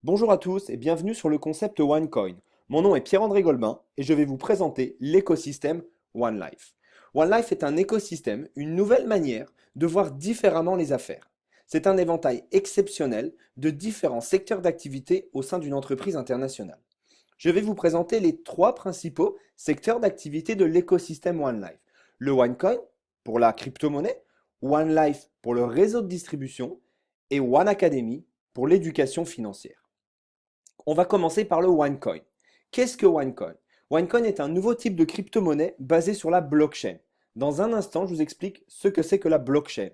Bonjour à tous et bienvenue sur le concept OneCoin. Mon nom est Pierre-André Golbin et je vais vous présenter l'écosystème OneLife. OneLife est un écosystème, une nouvelle manière de voir différemment les affaires. C'est un éventail exceptionnel de différents secteurs d'activité au sein d'une entreprise internationale. Je vais vous présenter les trois principaux secteurs d'activité de l'écosystème OneLife. Le OneCoin pour la crypto-monnaie, OneLife pour le réseau de distribution et One Academy pour l'éducation financière. On va commencer par le OneCoin. Qu'est-ce que OneCoin? OneCoin est un nouveau type de crypto-monnaie basé sur la blockchain. Dans un instant, je vous explique ce que c'est que la blockchain.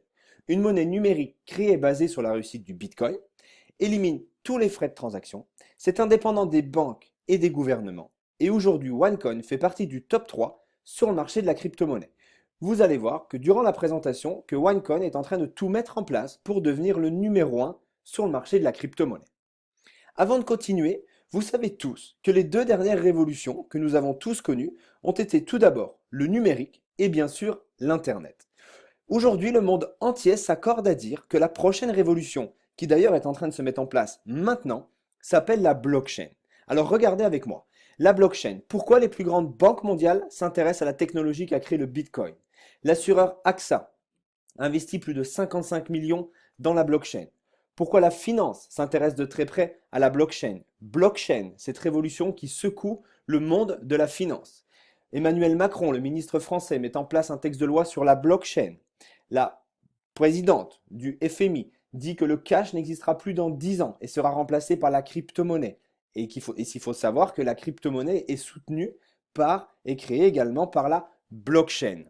Une monnaie numérique créée basée sur la réussite du Bitcoin, élimine tous les frais de transaction, c'est indépendant des banques et des gouvernements. Et aujourd'hui, OneCoin fait partie du top 3 sur le marché de la crypto-monnaie. Vous allez voir que durant la présentation, que OneCoin est en train de tout mettre en place pour devenir le numéro 1 sur le marché de la crypto-monnaie. Avant de continuer, vous savez tous que les deux dernières révolutions que nous avons tous connues ont été tout d'abord le numérique et bien sûr l'Internet. Aujourd'hui, le monde entier s'accorde à dire que la prochaine révolution, qui d'ailleurs est en train de se mettre en place maintenant, s'appelle la blockchain. Alors regardez avec moi. La blockchain, pourquoi les plus grandes banques mondiales s'intéressent à la technologie qui a créé le Bitcoin? L'assureur AXA investit plus de 55 millions dans la blockchain. Pourquoi la finance s'intéresse de très près à la blockchain? Blockchain, cette révolution qui secoue le monde de la finance. Emmanuel Macron, le ministre français, met en place un texte de loi sur la blockchain. La présidente du FMI dit que le cash n'existera plus dans 10 ans et sera remplacé par la crypto-monnaie. Et qu'il faut savoir que la crypto-monnaie est soutenue par et créée également par la blockchain.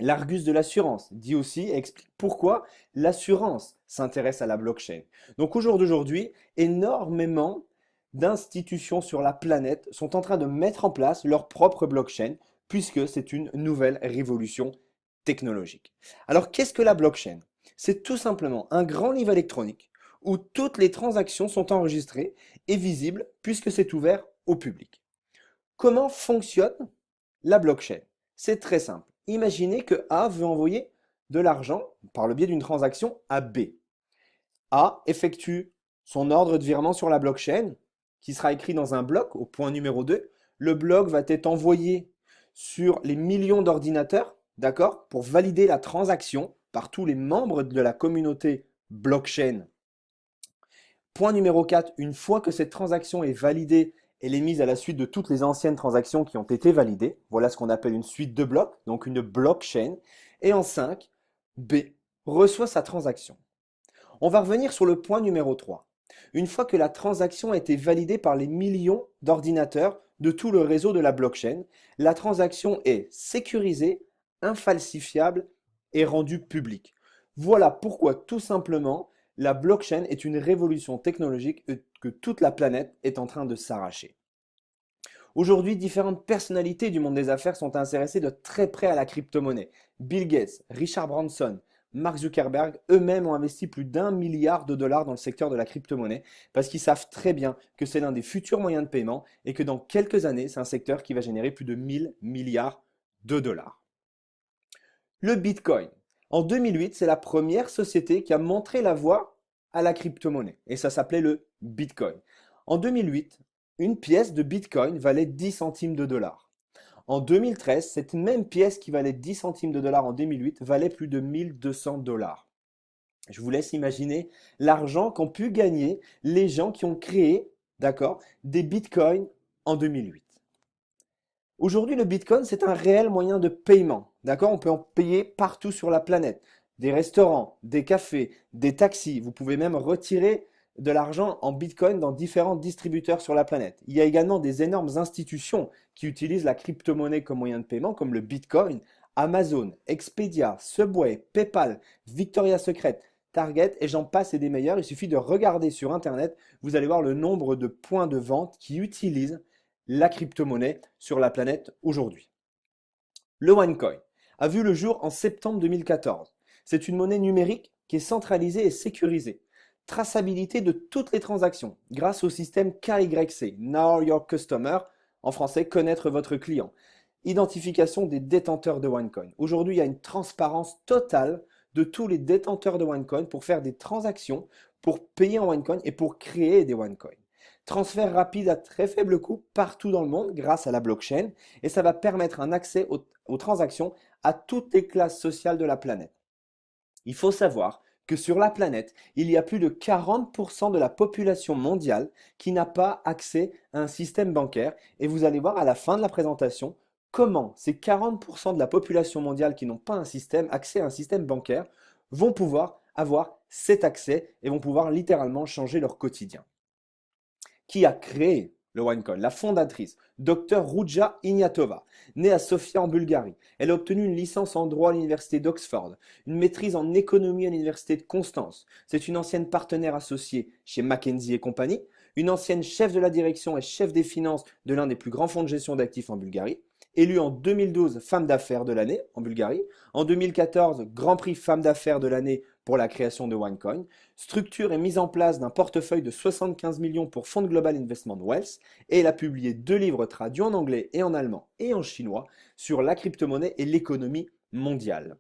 L'Argus de l'assurance dit aussi et explique pourquoi l'assurance s'intéresse à la blockchain. Donc au jour d'aujourd'hui, énormément d'institutions sur la planète sont en train de mettre en place leur propre blockchain puisque c'est une nouvelle révolution technologique. Alors qu'est-ce que la blockchain? C'est tout simplement un grand livre électronique où toutes les transactions sont enregistrées et visibles puisque c'est ouvert au public. Comment fonctionne la blockchain? C'est très simple. Imaginez que A veut envoyer de l'argent par le biais d'une transaction à B. A effectue son ordre de virement sur la blockchain, qui sera écrit dans un bloc au point numéro 2. Le bloc va être envoyé sur les millions d'ordinateurs, d'accord, pour valider la transaction par tous les membres de la communauté blockchain. Point numéro 4, une fois que cette transaction est validée, elle est mise à la suite de toutes les anciennes transactions qui ont été validées. Voilà ce qu'on appelle une suite de blocs, donc une blockchain. Et en 5, B reçoit sa transaction. On va revenir sur le point numéro 3. Une fois que la transaction a été validée par les millions d'ordinateurs de tout le réseau de la blockchain, la transaction est sécurisée, infalsifiable et rendue publique. Voilà pourquoi tout simplement la blockchain est une révolution technologique que toute la planète est en train de s'arracher. Aujourd'hui, différentes personnalités du monde des affaires sont intéressées de très près à la crypto-monnaie. Bill Gates, Richard Branson, Mark Zuckerberg, eux-mêmes ont investi plus d'1 milliard de dollars dans le secteur de la crypto-monnaie parce qu'ils savent très bien que c'est l'un des futurs moyens de paiement et que dans quelques années, c'est un secteur qui va générer plus de 1000 milliards de dollars. Le Bitcoin. En 2008, c'est la première société qui a montré la voie à la crypto-monnaie et ça s'appelait le Bitcoin. En 2008, une pièce de Bitcoin valait 10 centimes de dollars. En 2013, cette même pièce qui valait 10 centimes de dollars en 2008 valait plus de 1200 dollars. Je vous laisse imaginer l'argent qu'ont pu gagner les gens qui ont créé, d'accord, des Bitcoins en 2008. Aujourd'hui, le Bitcoin, c'est un réel moyen de paiement. D'accord? On peut en payer partout sur la planète. Des restaurants, des cafés, des taxis. Vous pouvez même retirer de l'argent en Bitcoin dans différents distributeurs sur la planète. Il y a également des énormes institutions qui utilisent la crypto-monnaie comme moyen de paiement, comme le Bitcoin, Amazon, Expedia, Subway, PayPal, Victoria's Secret, Target, et j'en passe et des meilleurs. Il suffit de regarder sur Internet, vous allez voir le nombre de points de vente qui utilisent la crypto-monnaie sur la planète aujourd'hui. Le OneCoin a vu le jour en septembre 2014. C'est une monnaie numérique qui est centralisée et sécurisée. Traçabilité de toutes les transactions grâce au système KYC, Know Your Customer, en français connaître votre client. Identification des détenteurs de OneCoin. Aujourd'hui, il y a une transparence totale de tous les détenteurs de OneCoin pour faire des transactions pour payer en OneCoin et pour créer des OneCoin. Transfert rapide à très faible coût partout dans le monde grâce à la blockchain et ça va permettre un accès aux transactions à toutes les classes sociales de la planète. Il faut savoir que sur la planète, il y a plus de 40% de la population mondiale qui n'a pas accès à un système bancaire et vous allez voir à la fin de la présentation comment ces 40% de la population mondiale qui n'ont pas accès à un système bancaire vont pouvoir avoir cet accès et vont pouvoir littéralement changer leur quotidien. Qui a créé le OneCoin? La fondatrice, Dr Ruja Ignatova, née à Sofia en Bulgarie. Elle a obtenu une licence en droit à l'université d'Oxford, une maîtrise en économie à l'université de Constance. C'est une ancienne partenaire associée chez McKinsey et compagnie, une ancienne chef de la direction et chef des finances de l'un des plus grands fonds de gestion d'actifs en Bulgarie, élue en 2012 femme d'affaires de l'année en Bulgarie, en 2014 Grand Prix femme d'affaires de l'année pour la création de OneCoin, structure et mise en place d'un portefeuille de 75 millions pour Fund Global Investment Wealth, et elle a publié 2 livres traduits en anglais et en allemand et en chinois sur la crypto-monnaie et l'économie mondiale.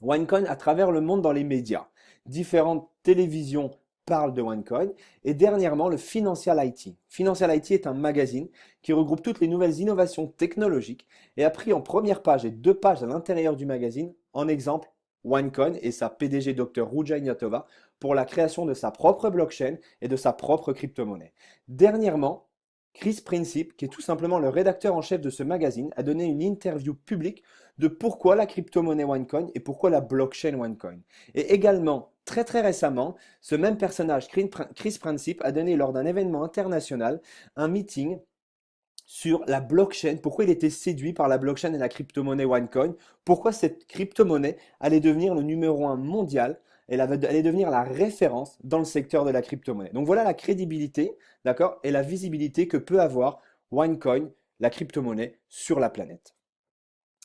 OneCoin à travers le monde dans les médias. Différentes télévisions parlent de OneCoin et dernièrement le Financial IT. Financial IT est un magazine qui regroupe toutes les nouvelles innovations technologiques et a pris en première page et 2 pages à l'intérieur du magazine en exemple OneCoin et sa PDG Dr Ruja Ignatova pour la création de sa propre blockchain et de sa propre crypto-monnaie. Dernièrement, Chris Princip, qui est tout simplement le rédacteur en chef de ce magazine, a donné une interview publique de pourquoi la crypto-monnaie OneCoin et pourquoi la blockchain OneCoin. Et également, très récemment, ce même personnage, Chris Princip, a donné lors d'un événement international un meeting sur la blockchain, pourquoi il était séduit par la blockchain et la crypto-monnaie OneCoin, pourquoi cette crypto-monnaie allait devenir le numéro 1 mondial, elle allait devenir la référence dans le secteur de la crypto-monnaie. Donc voilà la crédibilité, d'accord, et la visibilité que peut avoir OneCoin, la crypto-monnaie, sur la planète.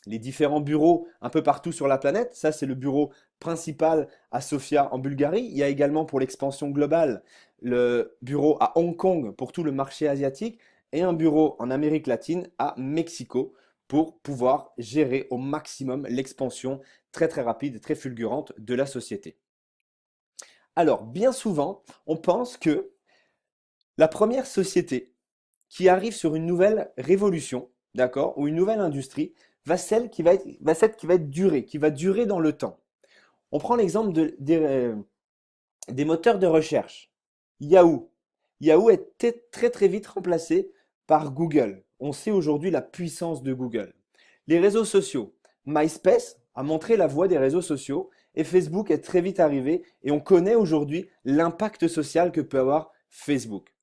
Les différents bureaux un peu partout sur la planète, ça c'est le bureau principal à Sofia en Bulgarie. Il y a également pour l'expansion globale le bureau à Hong Kong pour tout le marché asiatique et un bureau en Amérique latine à Mexico pour pouvoir gérer au maximum l'expansion très rapide et très fulgurante de la société. Alors, bien souvent, on pense que la première société qui arrive sur une nouvelle révolution, d'accord, ou une nouvelle industrie, va celle qui va être durée, qui va durer dans le temps. On prend l'exemple des moteurs de recherche. Yahoo. Yahoo a été très vite remplacé par Google. On sait aujourd'hui la puissance de Google. Les réseaux sociaux. MySpace a montré la voie des réseaux sociaux et Facebook est très vite arrivé et on connaît aujourd'hui l'impact social que peut avoir Facebook.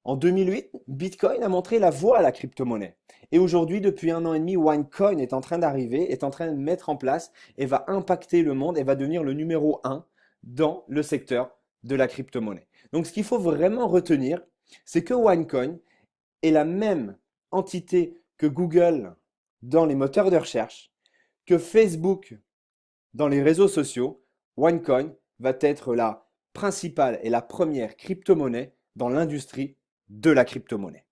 En 2008, Bitcoin a montré la voie à la crypto-monnaie. Et aujourd'hui, depuis 1 an et demi, OneCoin est en train d'arriver, est en train de mettre en place et va impacter le monde et va devenir le numéro 1 dans le secteur de la crypto-monnaie. Donc ce qu'il faut vraiment retenir, c'est que OneCoin est la même entité que Google dans les moteurs de recherche, que Facebook dans les réseaux sociaux. OneCoin va être la principale et la première crypto-monnaie dans l'industrie de la crypto-monnaie.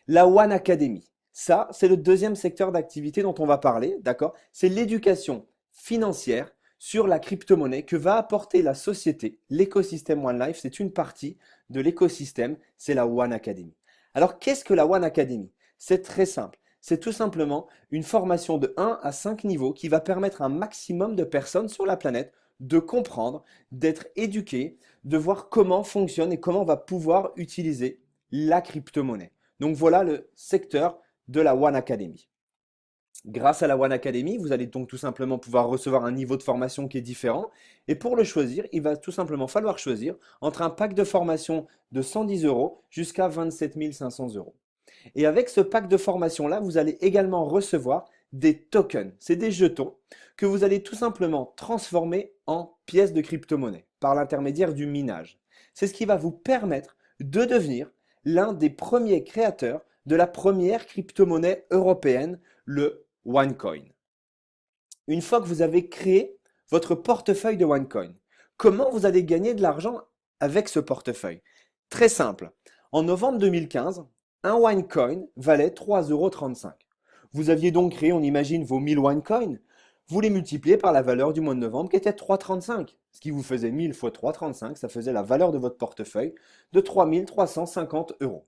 La One Academy, ça c'est le deuxième secteur d'activité dont on va parler, d'accord? C'est l'éducation financière sur la crypto-monnaie que va apporter la société, l'écosystème One Life, c'est une partie de l'écosystème, c'est la One Academy. Alors qu'est-ce que la One Academy? C'est très simple, c'est tout simplement une formation de 1 à 5 niveaux qui va permettre à un maximum de personnes sur la planète de comprendre, d'être éduqués, de voir comment fonctionne et comment on va pouvoir utiliser la crypto-monnaie. Donc voilà le secteur de la One Academy. Grâce à la One Academy, vous allez donc tout simplement pouvoir recevoir un niveau de formation qui est différent. Et pour le choisir, il va tout simplement falloir choisir entre un pack de formation de 110 € jusqu'à 27 500 €. Et avec ce pack de formation-là, vous allez également recevoir des tokens. C'est des jetons que vous allez tout simplement transformer en pièces de crypto-monnaie par l'intermédiaire du minage. C'est ce qui va vous permettre de devenir l'un des premiers créateurs de la première crypto-monnaie européenne, le OneCoin. Une fois que vous avez créé votre portefeuille de OneCoin, comment vous allez gagner de l'argent avec ce portefeuille? Très simple. En novembre 2015, un OneCoin valait 3,35 €. Vous aviez donc créé, on imagine, vos 1000 OneCoin. Vous les multipliez par la valeur du mois de novembre qui était 3,35. ce qui vous faisait 1000 fois 3,35, ça faisait la valeur de votre portefeuille de 3 350 euros.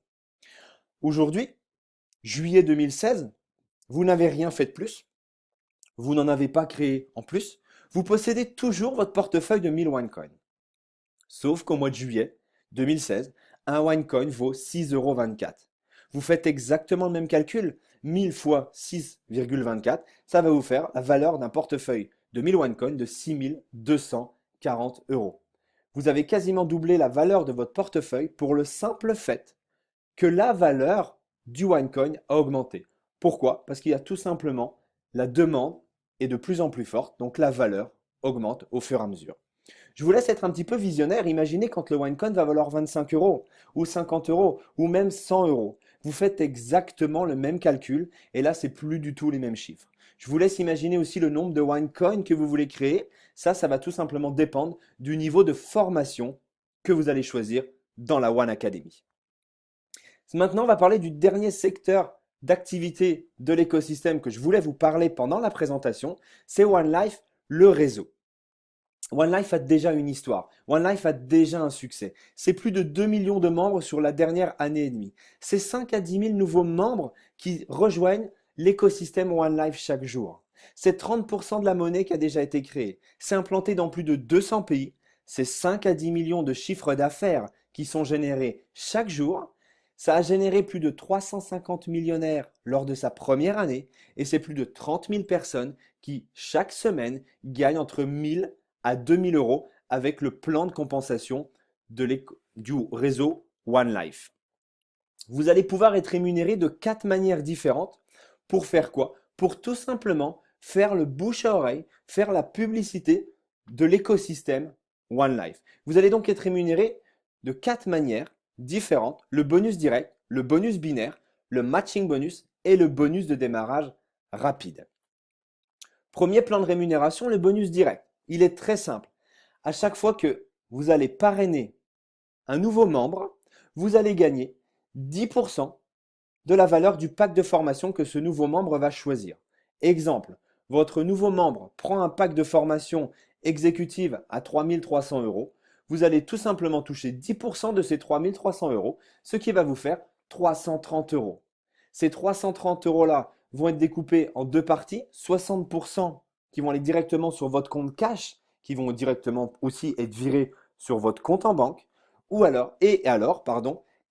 Aujourd'hui, juillet 2016, vous n'avez rien fait de plus, vous n'en avez pas créé en plus, vous possédez toujours votre portefeuille de 1000 OneCoin. Sauf qu'au mois de juillet 2016, un OneCoin vaut 6,24 €. Vous faites exactement le même calcul, 1000 fois 6,24, ça va vous faire la valeur d'un portefeuille de 1000 OneCoin de 6240 euros. Vous avez quasiment doublé la valeur de votre portefeuille pour le simple fait que la valeur du OneCoin a augmenté. Pourquoi? Parce qu'il y a tout simplement la demande est de plus en plus forte, donc la valeur augmente au fur et à mesure. Je vous laisse être un petit peu visionnaire. Imaginez quand le OneCoin va valoir 25 euros, ou 50 euros, ou même 100 euros. Vous faites exactement le même calcul, et là, c'est plus du tout les mêmes chiffres. Je vous laisse imaginer aussi le nombre de OneCoin que vous voulez créer. Ça va tout simplement dépendre du niveau de formation que vous allez choisir dans la One Academy. Maintenant, on va parler du dernier secteur d'activité de l'écosystème que je voulais vous parler pendant la présentation, c'est OneLife, le réseau. OneLife a déjà une histoire. OneLife a déjà un succès. C'est plus de 2 millions de membres sur la dernière année et demie. C'est 5 à 10 000 nouveaux membres qui rejoignent l'écosystème OneLife chaque jour. C'est 30% de la monnaie qui a déjà été créée. C'est implanté dans plus de 200 pays. C'est 5 à 10 millions de chiffres d'affaires qui sont générés chaque jour. Ça a généré plus de 350 millionnaires lors de sa première année et c'est plus de 30 000 personnes qui, chaque semaine, gagnent entre 1000 à 2000 euros avec le plan de compensation du réseau OneLife. Vous allez pouvoir être rémunéré de 4 manières différentes. Pour faire quoi? Pour tout simplement faire le bouche à oreille, faire la publicité de l'écosystème OneLife. Vous allez donc être rémunéré de 4 manières différentes: le bonus direct, le bonus binaire, le matching bonus et le bonus de démarrage rapide. Premier plan de rémunération, le bonus direct. Il est très simple. À chaque fois que vous allez parrainer un nouveau membre, vous allez gagner 10% de la valeur du pack de formation que ce nouveau membre va choisir. Exemple, votre nouveau membre prend un pack de formation exécutive à 3300 euros. Vous allez tout simplement toucher 10% de ces 3300 euros, ce qui va vous faire 330 euros. Ces 330 euros-là vont être découpés en deux parties, 60% qui vont aller directement sur votre compte cash, qui vont directement aussi être virés sur votre compte en banque, et alors,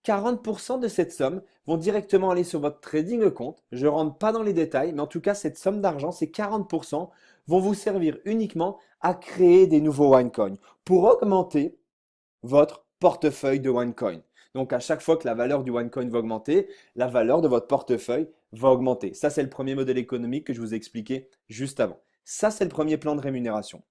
40% de cette somme vont directement aller sur votre trading account. Je ne rentre pas dans les détails, mais en tout cas, cette somme d'argent, ces 40%, vont vous servir uniquement à créer des nouveaux OneCoin pour augmenter votre portefeuille de OneCoin. Donc, à chaque fois que la valeur du OneCoin va augmenter, la valeur de votre portefeuille va augmenter. Ça, c'est le premier modèle économique que je vous ai expliqué juste avant. Ça, c'est le premier plan de rémunération.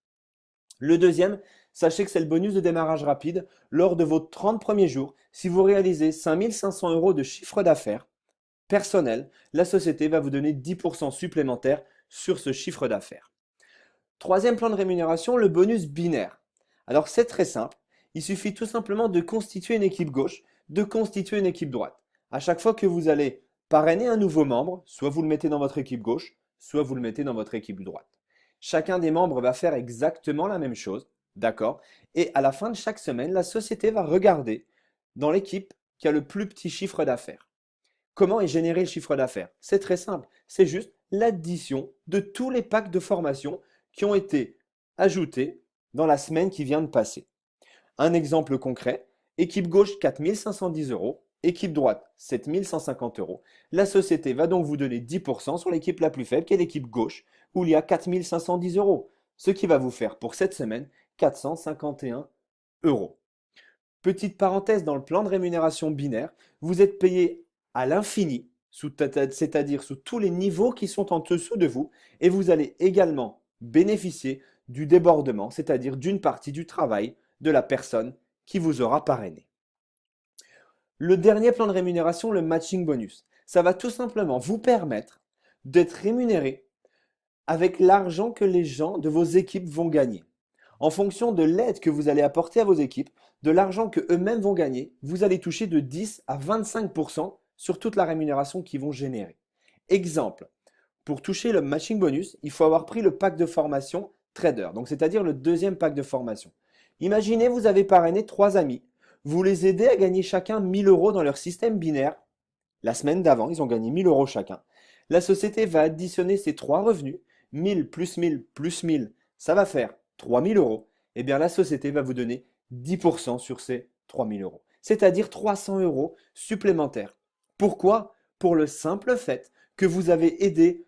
Le deuxième, sachez que c'est le bonus de démarrage rapide. Lors de vos 30 premiers jours, si vous réalisez 5 500 euros de chiffre d'affaires personnel, la société va vous donner 10% supplémentaire sur ce chiffre d'affaires. Troisième plan de rémunération, le bonus binaire. Alors c'est très simple, il suffit tout simplement de constituer une équipe gauche, de constituer une équipe droite. À chaque fois que vous allez parrainer un nouveau membre, soit vous le mettez dans votre équipe gauche, soit vous le mettez dans votre équipe droite. Chacun des membres va faire exactement la même chose, d'accord? Et à la fin de chaque semaine, la société va regarder dans l'équipe qui a le plus petit chiffre d'affaires. Comment est généré le chiffre d'affaires? C'est très simple, c'est juste l'addition de tous les packs de formation qui ont été ajoutés dans la semaine qui vient de passer. Un exemple concret, équipe gauche 4 510 euros, équipe droite 7 150 euros. La société va donc vous donner 10% sur l'équipe la plus faible qui est l'équipe gauche où il y a 4 510 euros, ce qui va vous faire pour cette semaine 451 euros. Petite parenthèse dans le plan de rémunération binaire, vous êtes payé à l'infini, c'est-à-dire sous tous les niveaux qui sont en dessous de vous, et vous allez également bénéficier du débordement, c'est-à-dire d'une partie du travail de la personne qui vous aura parrainé. Le dernier plan de rémunération, le matching bonus, ça va tout simplement vous permettre d'être rémunéré avec l'argent que les gens de vos équipes vont gagner. En fonction de l'aide que vous allez apporter à vos équipes, de l'argent que eux-mêmes vont gagner, vous allez toucher de 10 à 25% sur toute la rémunération qu'ils vont générer. Exemple, pour toucher le matching bonus, il faut avoir pris le pack de formation Trader, donc c'est-à-dire le deuxième pack de formation. Imaginez, vous avez parrainé 3 amis, vous les aidez à gagner chacun 1000 euros dans leur système binaire. La semaine d'avant, ils ont gagné 1000 euros chacun. La société va additionner ces 3 revenus, 1000 plus 1000 plus 1000, ça va faire 3000 euros. Eh bien, la société va vous donner 10% sur ces 3000 euros, c'est-à-dire 300 euros supplémentaires. Pourquoi? Pour le simple fait que vous avez aidé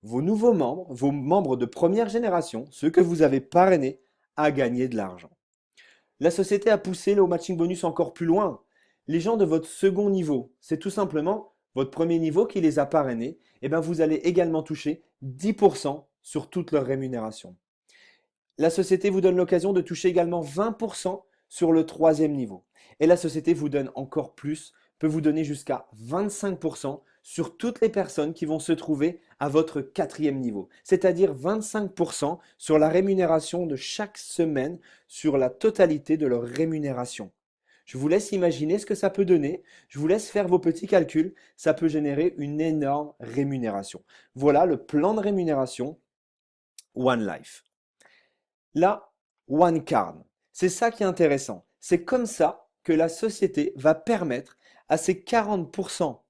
vos nouveaux membres, vos membres de première génération, ceux que vous avez parrainés, à gagner de l'argent. La société a poussé le matching bonus encore plus loin. Les gens de votre second niveau, c'est tout simplement votre premier niveau qui les a parrainés, et bien vous allez également toucher 10% sur toute leur rémunération. La société vous donne l'occasion de toucher également 20% sur le troisième niveau. Et la société vous donne encore plus, peut vous donner jusqu'à 25% sur toutes les personnes qui vont se trouver à votre quatrième niveau. C'est-à-dire 25% sur la rémunération de chaque semaine, sur la totalité de leur rémunération. Je vous laisse imaginer ce que ça peut donner. Je vous laisse faire vos petits calculs. Ça peut générer une énorme rémunération. Voilà le plan de rémunération One Life. Là, One Card. C'est ça qui est intéressant. C'est comme ça que la société va permettre à ces 40%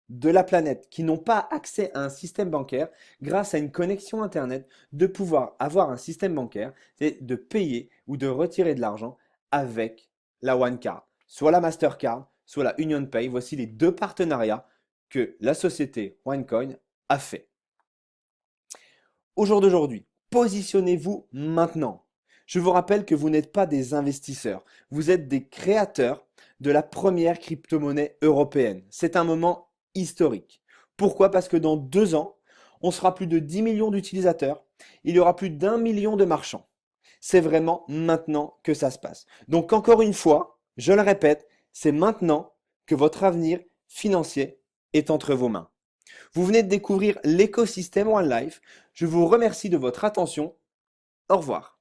de la planète qui n'ont pas accès à un système bancaire, grâce à une connexion Internet, de pouvoir avoir un système bancaire et de payer ou de retirer de l'argent avec la One Card. Soit la Mastercard, soit la UnionPay. Voici les 2 partenariats que la société OneCoin a fait. Au jour d'aujourd'hui, positionnez-vous maintenant. Je vous rappelle que vous n'êtes pas des investisseurs, vous êtes des créateurs de la première crypto-monnaie européenne. C'est un moment historique. Pourquoi? Parce que dans 2 ans, on sera plus de 10 millions d'utilisateurs, il y aura plus d'1 million de marchands. C'est vraiment maintenant que ça se passe. Donc encore une fois, je le répète, c'est maintenant que votre avenir financier est entre vos mains. Vous venez de découvrir l'écosystème One Life. Je vous remercie de votre attention. Au revoir.